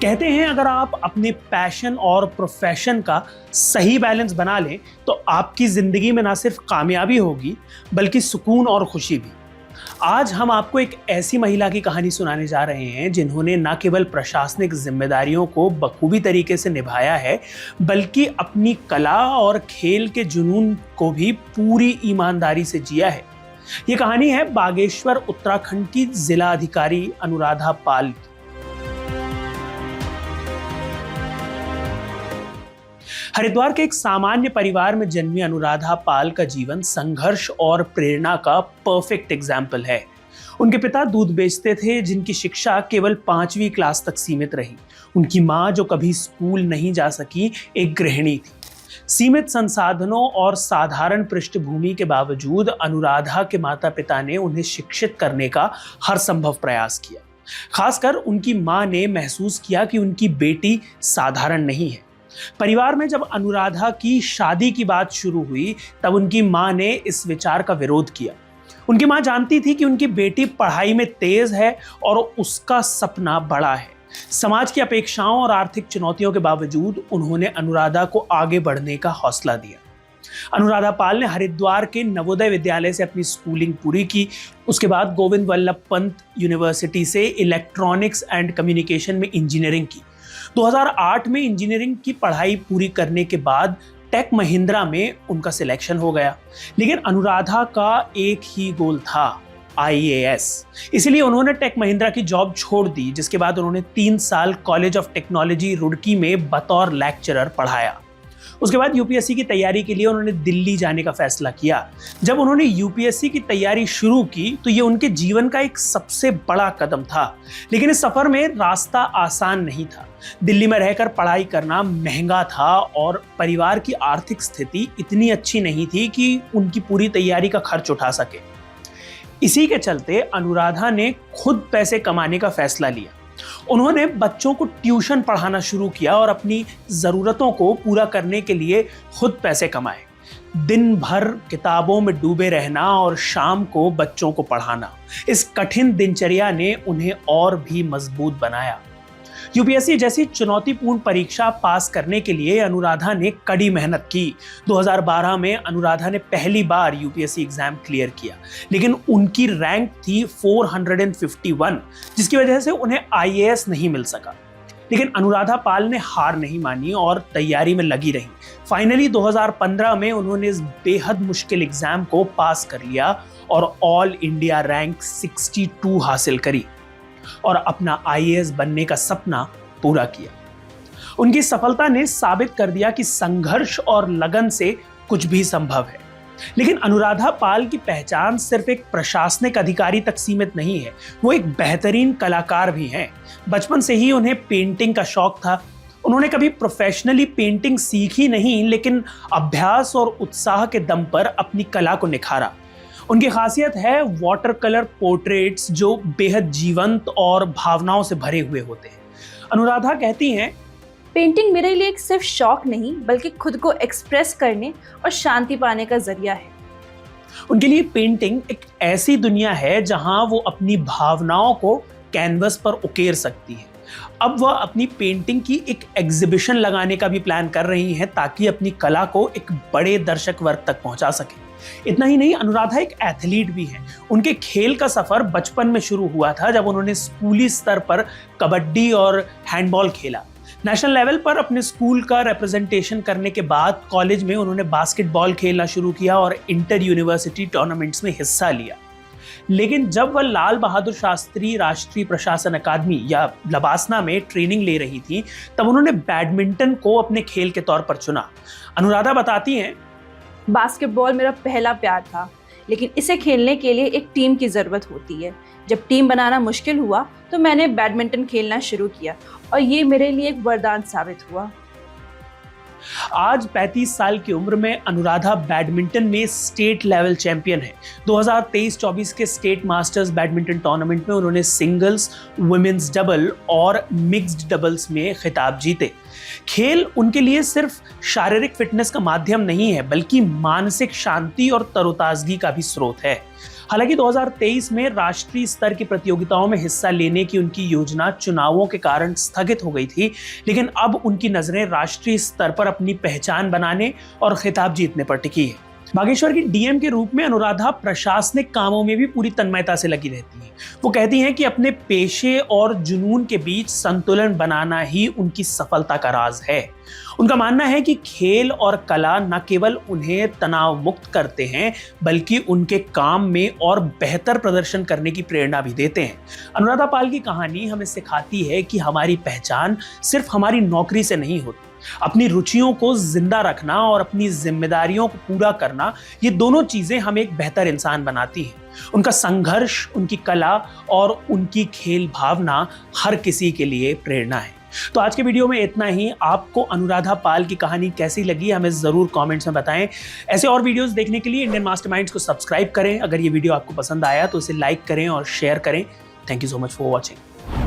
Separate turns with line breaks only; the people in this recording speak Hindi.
कहते हैं अगर आप अपने पैशन और प्रोफेशन का सही बैलेंस बना लें तो आपकी जिंदगी में ना सिर्फ कामयाबी होगी बल्कि सुकून और खुशी भी। आज हम आपको एक ऐसी महिला की कहानी सुनाने जा रहे हैं जिन्होंने न केवल प्रशासनिक जिम्मेदारियों को बखूबी तरीके से निभाया है बल्कि अपनी कला और खेल के जुनून को भी पूरी ईमानदारी से जिया है। ये कहानी है बागेश्वर उत्तराखंड की जिला अधिकारी अनुराधा पाल की। हरिद्वार के एक सामान्य परिवार में जन्मी अनुराधा पाल का जीवन संघर्ष और प्रेरणा का परफेक्ट एग्जाम्पल है। उनके पिता दूध बेचते थे जिनकी शिक्षा केवल 5वीं क्लास तक सीमित रही। उनकी मां जो कभी स्कूल नहीं जा सकी एक गृहिणी थी। सीमित संसाधनों और साधारण पृष्ठभूमि के बावजूद अनुराधा के माता पिता ने उन्हें शिक्षित करने का हर संभव प्रयास किया। खासकर उनकी मां ने महसूस किया कि उनकी बेटी साधारण नहीं है। परिवार में जब अनुराधा की शादी की बात शुरू हुई तब उनकी मां ने इस विचार का विरोध किया। उनकी मां जानती थी कि उनकी बेटी पढ़ाई में तेज है और उसका सपना बड़ा है। समाज की अपेक्षाओं और आर्थिक चुनौतियों के बावजूद उन्होंने अनुराधा को आगे बढ़ने का हौसला दिया। अनुराधा पाल ने हरिद्वार के नवोदय विद्यालय से अपनी स्कूलिंग पूरी की। उसके बाद गोविंद वल्लभ पंत यूनिवर्सिटी से इलेक्ट्रॉनिक्स एंड कम्युनिकेशन में इंजीनियरिंग की। 2008 में इंजीनियरिंग की पढ़ाई पूरी करने के बाद टेक महिंद्रा में उनका सिलेक्शन हो गया। लेकिन अनुराधा का एक ही गोल था, IAS। इसलिए उन्होंने टेक महिंद्रा की जॉब छोड़ दी, जिसके बाद उन्होंने 3 साल कॉलेज ऑफ टेक्नोलॉजी रुड़की में बतौर लेक्चरर पढ़ाया। उसके बाद यूपीएससी की तैयारी के लिए उन्होंने दिल्ली जाने का फैसला किया। जब उन्होंने यूपीएससी की तैयारी शुरू की तो ये उनके जीवन का एक सबसे बड़ा कदम था। लेकिन इस सफर में रास्ता आसान नहीं था। दिल्ली में रहकर पढ़ाई करना महंगा था और परिवार की आर्थिक स्थिति इतनी अच्छी नहीं थी कि उनकी पूरी तैयारी का खर्च उठा सके। इसी के चलते अनुराधा ने खुद पैसे कमाने का फैसला लिया। उन्होंने बच्चों को ट्यूशन पढ़ाना शुरू किया और अपनी ज़रूरतों को पूरा करने के लिए खुद पैसे कमाए। दिन भर किताबों में डूबे रहना और शाम को बच्चों को पढ़ाना, इस कठिन दिनचर्या ने उन्हें और भी मजबूत बनाया। यूपीएससी जैसी चुनौतीपूर्ण परीक्षा पास करने के लिए अनुराधा ने कड़ी मेहनत की। 2012 में अनुराधा ने पहली बार यूपीएससी एग्जाम क्लियर किया, लेकिन उनकी रैंक थी 451, जिसकी वजह से उन्हें IAS नहीं मिल सका। लेकिन अनुराधा पाल ने हार नहीं मानी और तैयारी में लगी रही। फाइनली 2015 में उन्होंने इस बेहद मुश्किल एग्जाम को पास कर लिया और ऑल इंडिया रैंक 62 हासिल करी और अपना IAS बनने का सपना पूरा किया। उनकी सफलता ने साबित कर दिया कि संघर्ष और लगन से कुछ भी संभव है। लेकिन अनुराधा पाल की पहचान सिर्फ एक प्रशासनिक अधिकारी तक सीमित नहीं है, वो एक बेहतरीन कलाकार भी हैं। बचपन से ही उन्हें पेंटिंग का शौक था। उन्होंने कभी प्रोफेशनली पेंटिंग सीखी नहीं, लेकिन अभ्यास और उत्साह के दम पर अपनी कला को निखारा। उनकी खासियत है वाटर कलर पोर्ट्रेट्स जो बेहद जीवंत और भावनाओं से भरे हुए होते हैं। अनुराधा कहती हैं,
पेंटिंग मेरे लिए एक सिर्फ शौक नहीं बल्कि खुद को एक्सप्रेस करने और शांति पाने का जरिया है।
उनके लिए पेंटिंग एक ऐसी दुनिया है जहां वो अपनी भावनाओं को कैनवस पर उकेर सकती है। अब वह अपनी पेंटिंग की एक एग्जीबिशन लगाने का भी प्लान कर रही हैं ताकि अपनी कला को एक बड़े दर्शक वर्ग तक पहुंचा सके। इतना ही नहीं, अनुराधा एक एथलीट भी हैं। उनके खेल का सफर बचपन में शुरू हुआ था जब उन्होंने स्कूली स्तर पर कबड्डी और हैंडबॉल खेला। नेशनल लेवल पर अपने स्कूल का रिप्रेजेंटेशन करने के बाद कॉलेज में उन्होंने बास्केटबॉल खेलना शुरू किया और इंटर यूनिवर्सिटी टूर्नामेंट्स में हिस्सा लिया। लेकिन जब वह लाल बहादुर शास्त्री राष्ट्रीय प्रशासन अकादमी या लबासना में ट्रेनिंग ले रही थी तब उन्होंने बैडमिंटन को अपने खेल के तौर पर चुना। अनुराधा बताती हैं,
बास्केटबॉल मेरा पहला प्यार था, लेकिन इसे खेलने के लिए एक टीम की ज़रूरत होती है। जब टीम बनाना मुश्किल हुआ तो मैंने बैडमिंटन खेलना शुरू किया और ये मेरे लिए एक वरदान साबित हुआ।
आज 35 साल की उम्र में अनुराधा बैडमिंटन में स्टेट लेवल चैंपियन है। 2023-24 के स्टेट मास्टर्स बैडमिंटन टूर्नामेंट में उन्होंने सिंगल्स, वुमेन्स डबल और मिक्स्ड डबल्स में खिताब जीते। खेल उनके लिए सिर्फ शारीरिक फिटनेस का माध्यम नहीं है बल्कि मानसिक शांति और तरोताजगी का भी स्रोत है। हालांकि 2023 में राष्ट्रीय स्तर की प्रतियोगिताओं में हिस्सा लेने की उनकी योजना चुनावों के कारण स्थगित हो गई थी, लेकिन अब उनकी नजरें राष्ट्रीय स्तर पर अपनी पहचान बनाने और खिताब जीतने पर टिकी है। बागेश्वर की डीएम के रूप में अनुराधा प्रशासनिक कामों में भी पूरी तन्मयता से लगी रहती हैं। वो कहती हैं कि अपने पेशे और जुनून के बीच संतुलन बनाना ही उनकी सफलता का राज है। उनका मानना है कि खेल और कला न केवल उन्हें तनाव मुक्त करते हैं, बल्कि उनके काम में और बेहतर प्रदर्शन करने की प्रेरणा भी देते हैं। अनुराधा पाल की कहानी हमें सिखाती है कि हमारी पहचान सिर्फ हमारी नौकरी से नहीं होती। अपनी रुचियों को जिंदा रखना और अपनी जिम्मेदारियों को पूरा करना, ये दोनों चीजें हमें एक बेहतर इंसान बनाती हैं। उनका संघर्ष, उनकी कला और उनकी खेल भावना हर किसी के लिए प्रेरणा है। तो आज के वीडियो में इतना ही। आपको अनुराधा पाल की कहानी कैसी लगी हमें जरूर कमेंट्स में बताएं। ऐसे और वीडियोस देखने के लिए इंडियन मास्टरमाइंड्स को सब्सक्राइब करें। अगर ये वीडियो आपको पसंद आया तो इसे लाइक करें और शेयर करें। Thank you so much for watching.